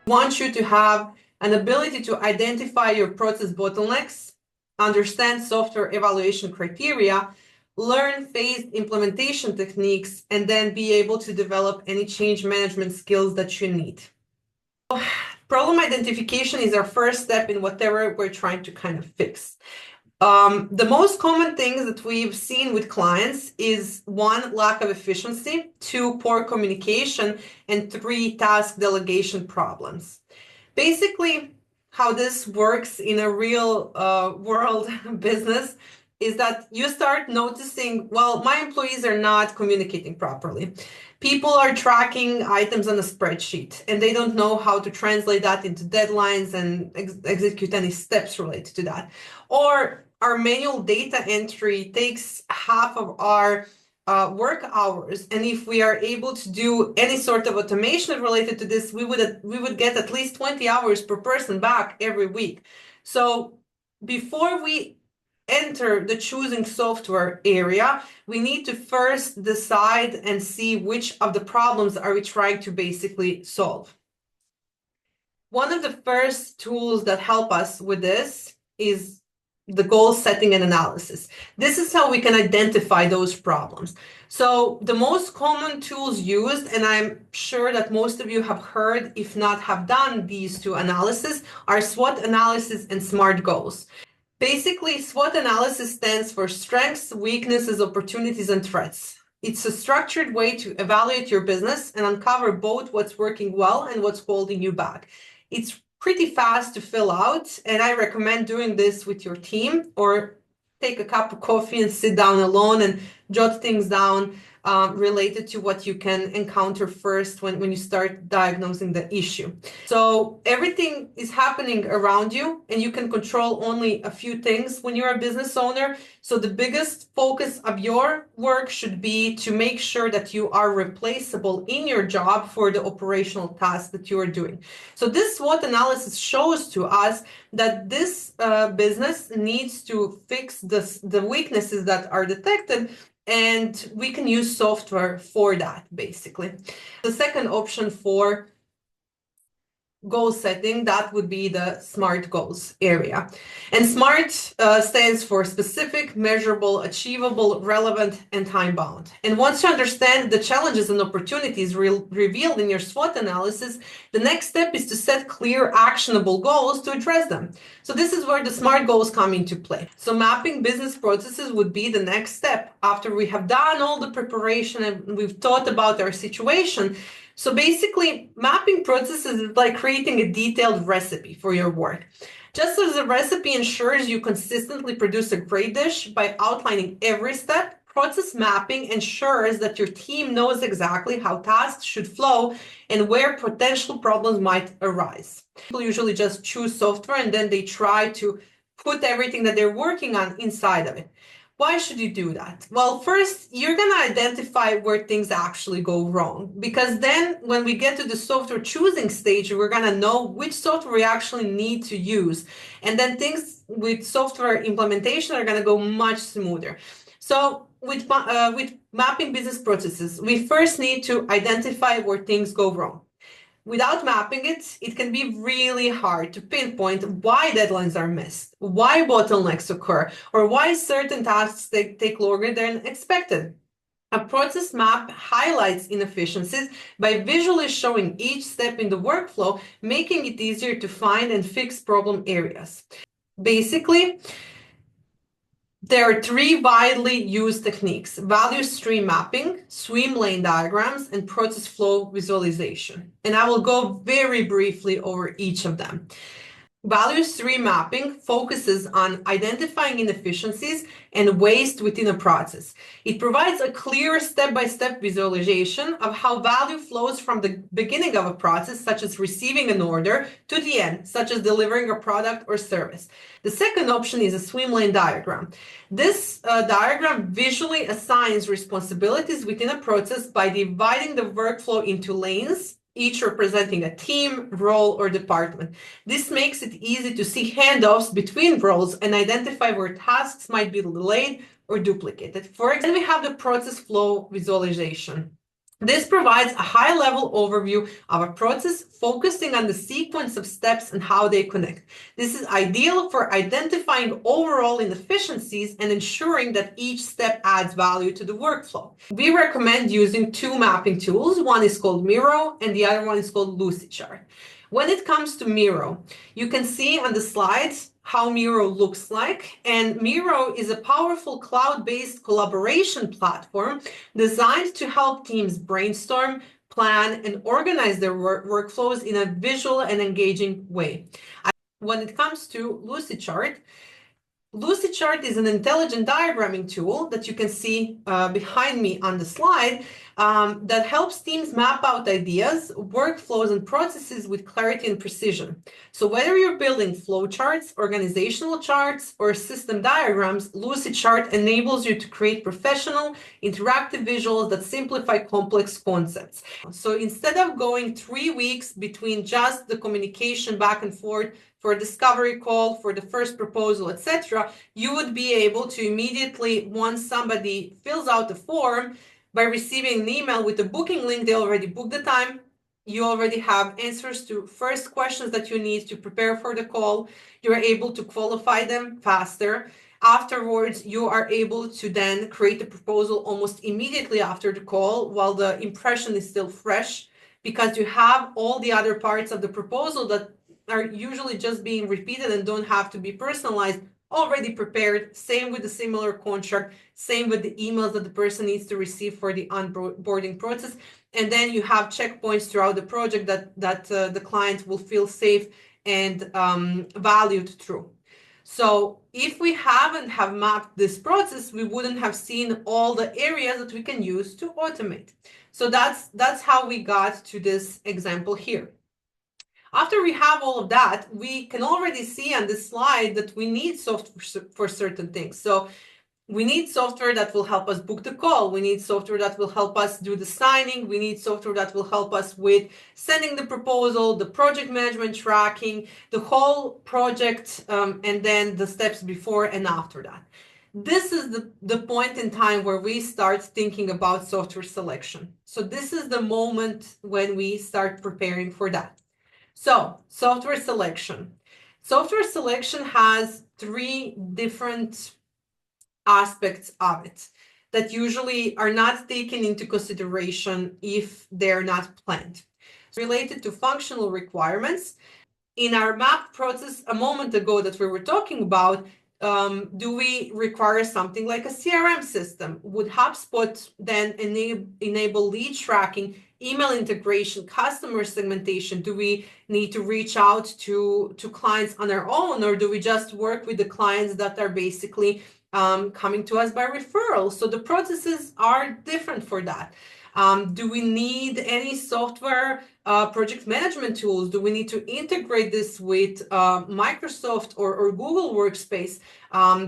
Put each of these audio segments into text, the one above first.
want you to have an ability to identify your process bottlenecks, understand software evaluation criteria, learn phased implementation techniques, and then be able to develop any change management skills that you need. Problem identification is our first step in whatever we're trying to kind of fix. The most common things that we've seen with clients is 1, lack of efficiency, 2, poor communication, and 3, task delegation problems. Basically, how this works in a real world business is that you start noticing, well, my employees are not communicating properly. People are tracking items on a spreadsheet, and they don't know how to translate that into deadlines and execute any steps related to that. Or our manual data entry takes half of our work hours, and if we are able to do any sort of automation related to this, we would get at least 20 hours per person back every week. So before we enter the choosing software area, we need to first decide and see which of the problems are we trying to basically solve. One of the first tools that help us with this is the goal setting and analysis. This is how we can identify those problems. So the most common tools used, and I'm sure that most of you have heard, if not have done these two analyses, are SWOT analysis and SMART goals. Basically, SWOT analysis stands for strengths, weaknesses, opportunities, and threats. It's a structured way to evaluate your business and uncover both what's working well and what's holding you back. It's pretty fast to fill out, and I recommend doing this with your team, or take a cup of coffee and sit down alone and jot things down related to what you can encounter first when you start diagnosing the issue. So everything is happening around you, and you can control only a few things when you're a business owner. So the biggest focus of your work should be to make sure that you are replaceable in your job for the operational tasks that you are doing. So this SWOT analysis shows to us that this business needs to fix the weaknesses that are detected, and we can use software for that, basically. The second option for goal setting, that would be the SMART goals area. And SMART stands for specific, measurable, achievable, relevant, and time-bound. And once you understand the challenges and opportunities revealed in your SWOT analysis, the next step is to set clear, actionable goals to address them. So this is where the SMART goals come into play. So mapping business processes would be the next step after we have done all the preparation and we've thought about our situation. So basically, mapping processes is like creating a detailed recipe for your work. Just as a recipe ensures you consistently produce a great dish by outlining every step, process mapping ensures that your team knows exactly how tasks should flow and where potential problems might arise. People usually just choose software and then they try to put everything that they're working on inside of it. Why should you do that? Well, first, you're going to identify where things actually go wrong, because then when we get to the software choosing stage, we're going to know which software we actually need to use. And then things with software implementation are going to go much smoother. So with mapping business processes, we first need to identify where things go wrong. Without mapping it, it can be really hard to pinpoint why deadlines are missed, why bottlenecks occur, or why certain tasks take longer than expected. A process map highlights inefficiencies by visually showing each step in the workflow, making it easier to find and fix problem areas. Basically, there are 3 widely used techniques: value stream mapping, swim lane diagrams, and process flow visualization. And I will go very briefly over each of them. Value stream mapping focuses on identifying inefficiencies and waste within a process. It provides a clear step-by-step visualization of how value flows from the beginning of a process, such as receiving an order, to the end, such as delivering a product or service. The second option is a swim lane diagram. This diagram visually assigns responsibilities within a process by dividing the workflow into lanes, each representing a team, role, or department. This makes it easy to see handoffs between roles and identify where tasks might be delayed or duplicated. For example, we have the process flow visualization. This provides a high-level overview of a process, focusing on the sequence of steps and how they connect. This is ideal for identifying overall inefficiencies and ensuring that each step adds value to the workflow. We recommend using two mapping tools. One is called Miro and the other one is called Lucidchart. When it comes to Miro, you can see on the slides how Miro looks like. And Miro is a powerful cloud-based collaboration platform designed to help teams brainstorm, plan, and organize their workflows in a visual and engaging way. When it comes to Lucidchart, Lucidchart is an intelligent diagramming tool that you can see behind me on the slide that helps teams map out ideas, workflows, and processes with clarity and precision. So whether you're building flowcharts, organizational charts, or system diagrams, Lucidchart enables you to create professional, interactive visuals that simplify complex concepts. So instead of going 3 weeks between just the communication back and forth for a discovery call, for the first proposal, etc., you would be able to immediately, once somebody fills out the form, by receiving an email with a booking link, they already booked the time. You already have answers to first questions that you need to prepare for the call. You're able to qualify them faster. Afterwards, you are able to then create the proposal almost immediately after the call while the impression is still fresh, because you have all the other parts of the proposal that are usually just being repeated and don't have to be personalized, already prepared. Same with the similar contract, same with the emails that the person needs to receive for the onboarding process. And then you have checkpoints throughout the project that the client will feel safe and valued through. So if we haven't have mapped this process, we wouldn't have seen all the areas that we can use to automate. So that's how we got to this example here. After we have all of that, we can already see on this slide that we need software for certain things. So we need software that will help us book the call. We need software that will help us do the signing. We need software that will help us with sending the proposal, the project management tracking, the whole project, and then the steps before and after that. This is the point in time where we start thinking about software selection. So this is the moment when we start preparing for that. So software selection. Software selection has 3 different aspects of it that usually are not taken into consideration if they're not planned. Related to functional requirements, in our map process a moment ago that we were talking about, do we require something like a CRM system? Would HubSpot then enable lead tracking, email integration, customer segmentation? Do we need to reach out to clients on our own, or do we just work with the clients that are basically coming to us by referral? So the processes are different for that. Do we need any software project management tools? Do we need to integrate this with Microsoft or Google Workspace?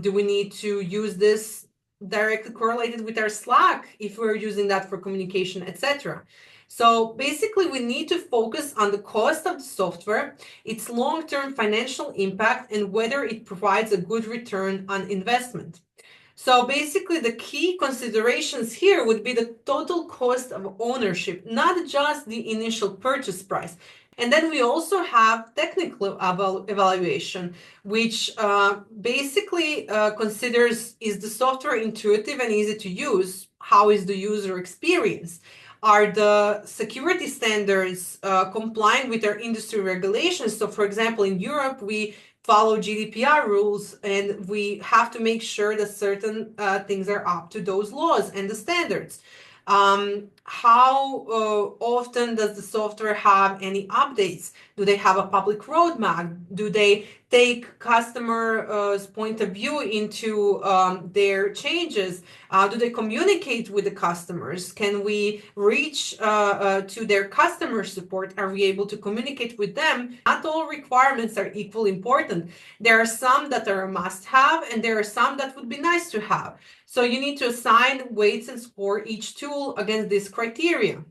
Do we need to use this directly correlated with our Slack if we're using that for communication, etc.? So basically, we need to focus on the cost of the software, its long-term financial impact, and whether it provides a good return on investment. So basically, the key considerations here would be the total cost of ownership, not just the initial purchase price. And then we also have technical evaluation, which basically considers, is the software intuitive and easy to use? How is the user experience? Are the security standards complying with our industry regulations? So for example, in Europe, we follow GDPR rules, and we have to make sure that certain things are up to those laws and the standards. How often does the software have any updates? Do they have a public roadmap? Do they take customers' point of view into their changes? Do they communicate with the customers? Can we reach to their customer support? Are we able to communicate with them? Not all requirements are equally important. There are some that are a must-have, and there are some that would be nice to have. So you need to assign weights and score each tool against this criteria.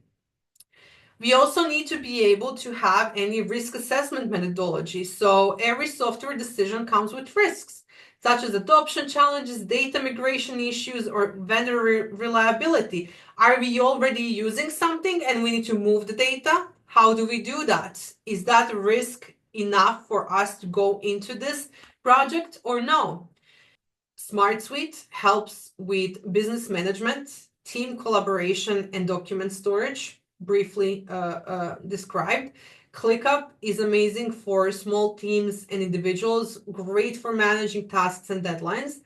We also need to be able to have any risk assessment methodology. So every software decision comes with risks. such as adoption challenges, data migration issues, or vendor reliability. Are we already using something and we need to move the data? How do we do that? Is that risk enough for us to go into this project or no? SmartSuite helps with business management, team collaboration, and document storage, briefly described. ClickUp is amazing for small teams and individuals, great for managing tasks and deadlines.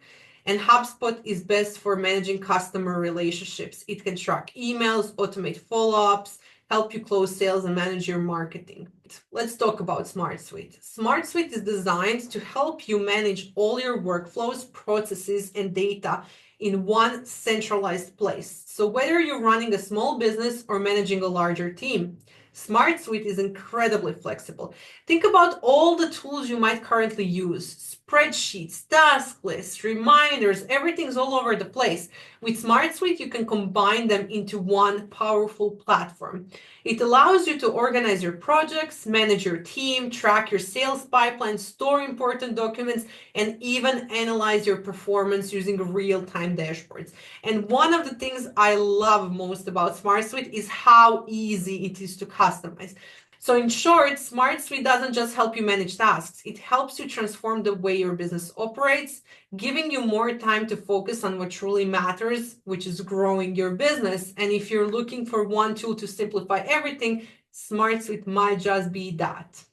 And HubSpot is best for managing customer relationships. It can track emails, automate follow-ups, help you close sales, and manage your marketing. Let's talk about SmartSuite. SmartSuite is designed to help you manage all your workflows, processes, and data in one centralized place. So whether you're running a small business or managing a larger team, SmartSuite is incredibly flexible. Think about all the tools you might currently use: spreadsheets, task lists, reminders, everything's all over the place. With SmartSuite, you can combine them into one powerful platform. It allows you to organize your projects, manage your team, track your sales pipeline, store important documents, and even analyze your performance using real-time dashboards. And one of the things I love most about SmartSuite is how easy it is to customize. So in short, SmartSuite doesn't just help you manage tasks, it helps you transform the way your business operates, giving you more time to focus on what truly matters, which is growing your business. And if you're looking for one tool to simplify everything, SmartSuite might just be that.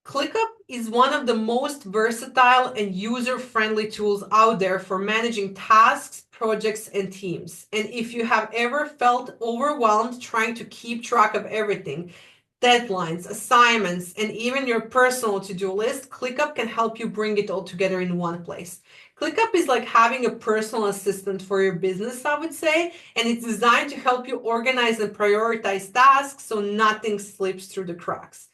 ClickUp is one of the most versatile and user-friendly tools out there for managing tasks, projects, and teams. And if you have ever felt overwhelmed trying to keep track of everything, deadlines, assignments, and even your personal to-do list, ClickUp can help you bring it all together in one place. ClickUp is like having a personal assistant for your business, I would say, and it's designed to help you organize and prioritize tasks so nothing slips through the cracks.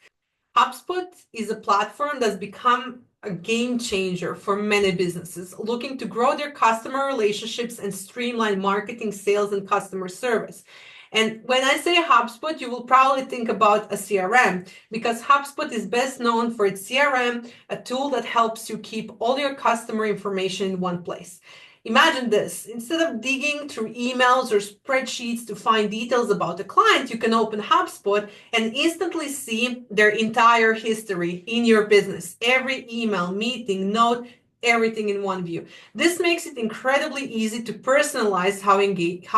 HubSpot is a platform that's become a game changer for many businesses looking to grow their customer relationships and streamline marketing, sales, and customer service. And when I say HubSpot, you will probably think about a CRM, because HubSpot is best known for its CRM, a tool that helps you keep all your customer information in one place. Imagine this: instead of digging through emails or spreadsheets to find details about a client, you can open HubSpot and instantly see their entire history in your business. Every email, meeting, note, everything in one view. This makes it incredibly easy to personalize how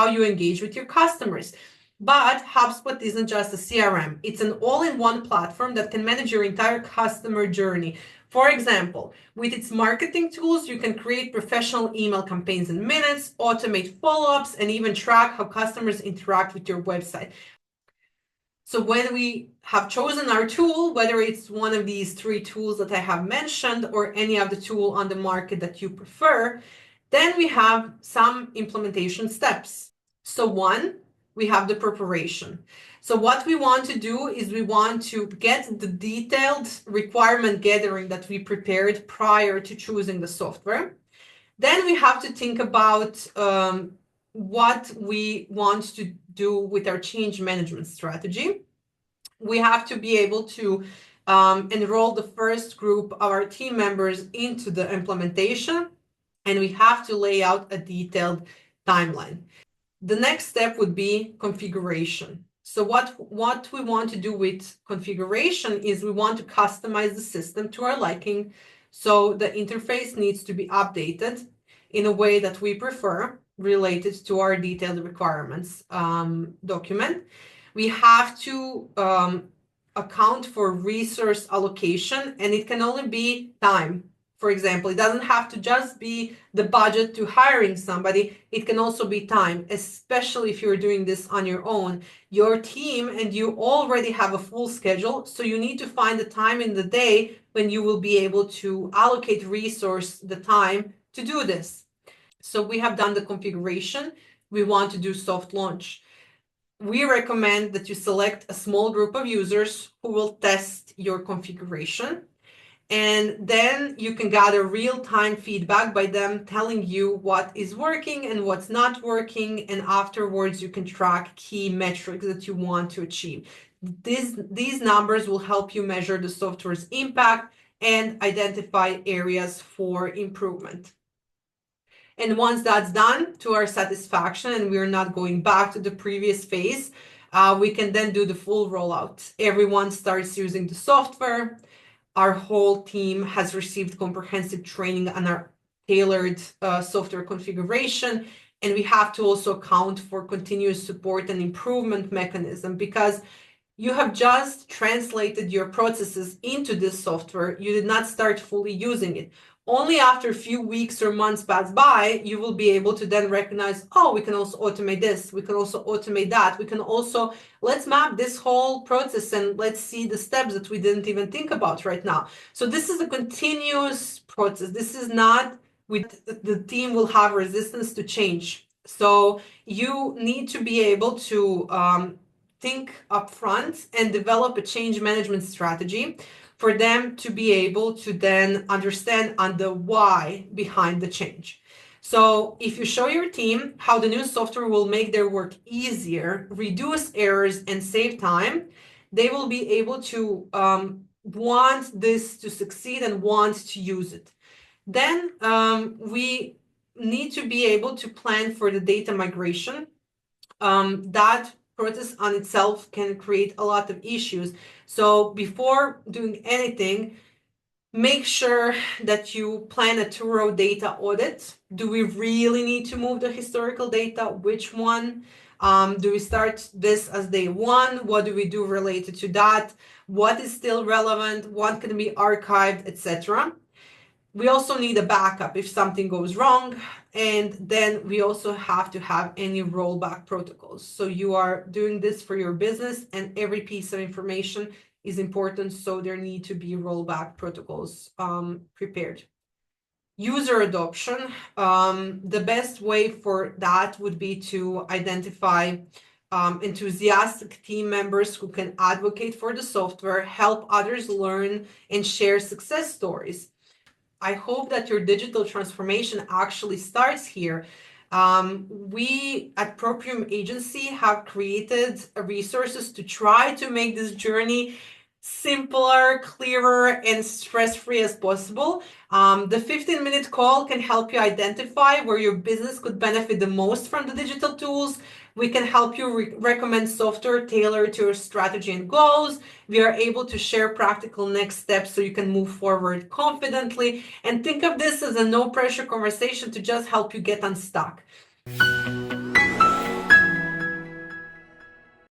you engage with your customers. But HubSpot isn't just a CRM. It's an all-in-one platform that can manage your entire customer journey. For example, with its marketing tools, you can create professional email campaigns in minutes, automate follow-ups, and even track how customers interact with your website. So when we have chosen our tool, whether it's one of these three tools that I have mentioned or any other tool on the market that you prefer, then we have some implementation steps. So one, we have the preparation. So what we want to do is we want to get the detailed requirement gathering that we prepared prior to choosing the software. Then we have to think about what we want to do with our change management strategy. We have to be able to enroll the first group of our team members into the implementation, and we have to lay out a detailed timeline. The next step would be configuration. So what we want to do with configuration is we want to customize the system to our liking. So the interface needs to be updated in a way that we prefer, related to our detailed requirements document. We have to account for resource allocation, and it can only be time. For example, it doesn't have to just be the budget to hiring somebody. It can also be time, especially if you're doing this on your own. Your team and you already have a full schedule, so you need to find the time in the day when you will be able to allocate the time to do this. So we have done the configuration. We want to do soft launch. We recommend that you select a small group of users who will test your configuration. And then you can gather real-time feedback by them telling you what is working and what's not working. And afterwards, you can track key metrics that you want to achieve. These numbers will help you measure the software's impact and identify areas for improvement. And once that's done to our satisfaction and we're not going back to the previous phase, we can then do the full rollout. Everyone starts using the software. Our whole team has received comprehensive training on our tailored software configuration. And we have to also account for continuous support and improvement mechanism, because you have just translated your processes into this software. You did not start fully using it. Only after a few weeks or months pass by, you will be able to then recognize, oh, we can also automate this. We can also automate that. We can also, let's map this whole process and let's see the steps that we didn't even think about right now. So this is a continuous process. This is not the team will have resistance to change. So you need to be able to think upfront and develop a change management strategy for them to be able to then understand on the why behind the change. So if you show your team how the new software will make their work easier, reduce errors, and save time, they will be able to want this to succeed and want to use it. Then we need to be able to plan for the data migration. That process on itself can create a lot of issues. So before doing anything, make sure that you plan a thorough data audit. Do we really need to move the historical data? Which one? Do we start this as day one? What do we do related to that? What is still relevant? What can be archived, etc. We also need a backup if something goes wrong, and then we also have to have any rollback protocols. So you are doing this for your business, and every piece of information is important, so there need to be rollback protocols prepared. User adoption, the best way for that would be to identify enthusiastic team members who can advocate for the software, help others learn, and share success stories. I hope that your digital transformation actually starts here. We at Proprium Agency have created resources to try to make this journey simpler, clearer, and stress-free as possible. The 15-minute call can help you identify where your business could benefit the most from the digital tools. We can help you recommend software tailored to your strategy and goals. We are able to share practical next steps so you can move forward confidently. And think of this as a no-pressure conversation to just help you get unstuck.